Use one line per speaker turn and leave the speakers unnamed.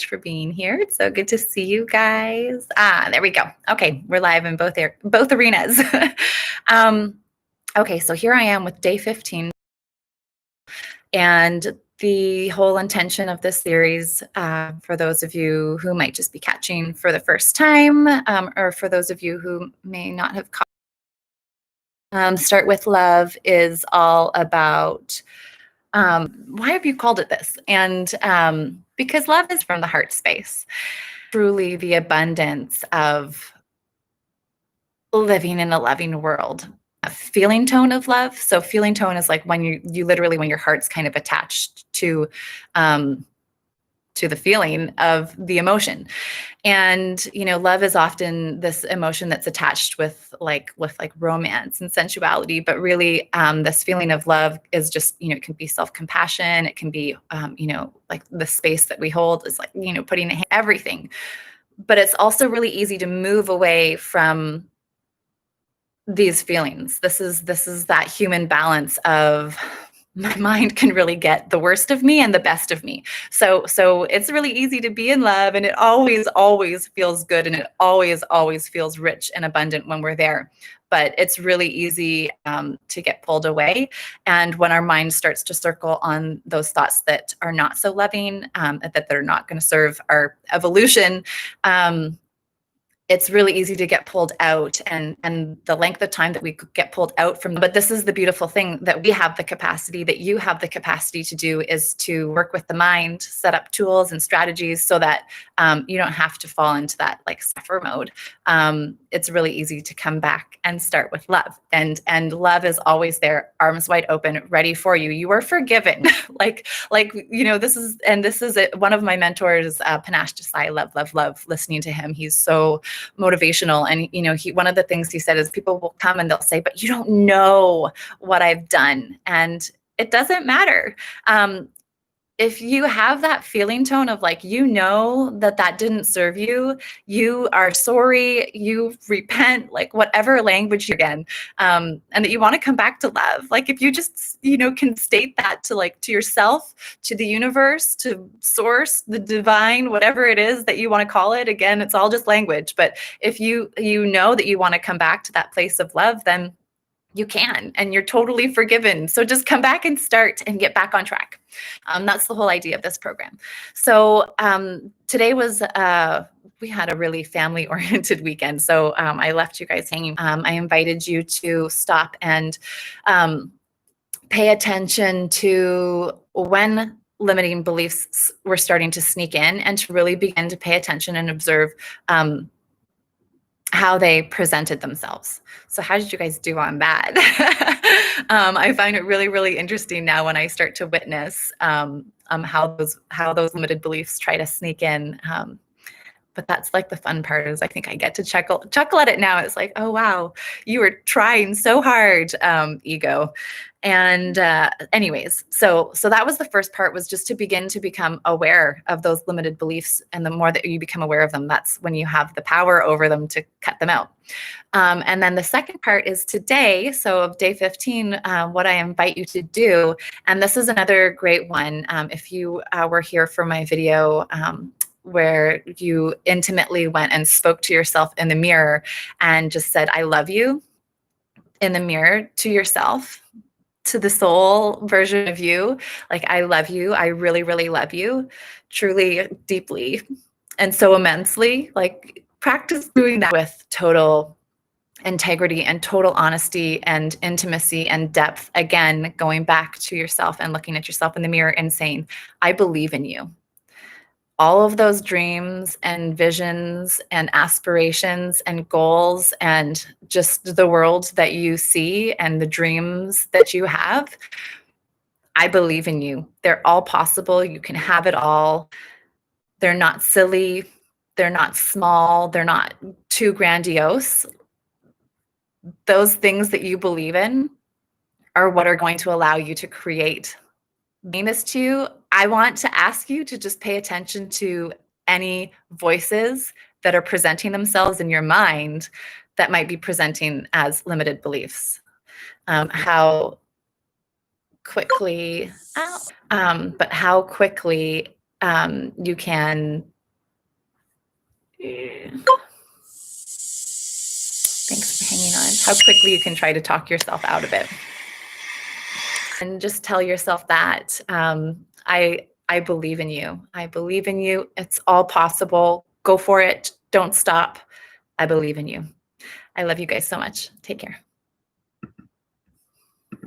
for being here. It's so good to see you guys. There we go. Okay, we're live in both arenas. Okay, so here I am with day 15. And the whole intention of this series, for those of you who might just be catching for the first time, or for those of you who may not have caught, Start with Love is all about why have you called it this? And because love is from the heart space, truly the abundance of living in a loving world. A feeling tone of love. So feeling tone is like when you literally, when your heart's kind of attached to the feeling of the emotion. And love is often this emotion that's attached with romance and sensuality, but really this feeling of love is just, it can be self-compassion, it can be like the space that we hold is like, putting everything. But it's also really easy to move away from these feelings. This is that human balance of my mind can really get the worst of me and the best of me. So it's really easy to be in love, and it always feels good, and it always feels rich and abundant when we're there. But it's really easy to get pulled away. And when our mind starts to circle on those thoughts that are not so loving, that they're not going to serve our evolution, it's really easy to get pulled out, and the length of time that we could get pulled out from. But this is the beautiful thing that we have the capacity, that you have the capacity to do, is to work with the mind, set up tools and strategies so that you don't have to fall into that like suffer mode. It's really easy to come back and start with love, and love is always there, arms wide open, ready for you. You are forgiven. This is it. One of my mentors, Panache Desai, love listening to him. He's so motivational. And, one of the things he said is people will come and they'll say, but you don't know what I've done. And it doesn't matter. If you have that feeling tone of like, that didn't serve you, you are sorry, you repent, like whatever language again, and that you want to come back to love. Like if you just, can state that to yourself, to the universe, to source, the divine, whatever it is that you want to call it. Again, it's all just language. But if you know that you want to come back to that place of love, then you can, and you're totally forgiven. So just come back and start and get back on track. That's the whole idea of this program. So today was, we had a really family-oriented weekend. So I left you guys hanging. I invited you to stop and pay attention to when limiting beliefs were starting to sneak in, and to really begin to pay attention and observe how they presented themselves. So how did you guys do on that? I find it really, really interesting now when I start to witness how those limited beliefs try to sneak in. But that's like the fun part, is I think I get to chuckle at it now. It's like, oh, wow, you were trying so hard, ego. And anyways, so that was the first part, was just to begin to become aware of those limited beliefs. And the more that you become aware of them, that's when you have the power over them to cut them out. And then the second part is today. So of day 15, what I invite you to do, and this is another great one. If you were here for my video, where you intimately went and spoke to yourself in the mirror and just said, I love you, in the mirror to yourself, to the soul version of you. Like, I love you. I really, really love you, truly, deeply, and so immensely. Like, practice doing that with total integrity and total honesty and intimacy and depth. Again, going back to yourself and looking at yourself in the mirror and saying, I believe in you. All of those dreams and visions and aspirations and goals and just the world that you see and the dreams that you have, I believe in you. They're all possible. You can have it all. They're not silly. They're not small. They're not too grandiose. Those things that you believe in are what are going to allow you to create. Mean this to you, I want to ask you to just pay attention to any voices that are presenting themselves in your mind that might be presenting as limited beliefs. How quickly you can, thanks for hanging on, how quickly you can try to talk yourself out of it. And just tell yourself that I believe in you. I believe in you. It's all possible. Go for it. Don't stop. I believe in you. I love you guys so much. Take care.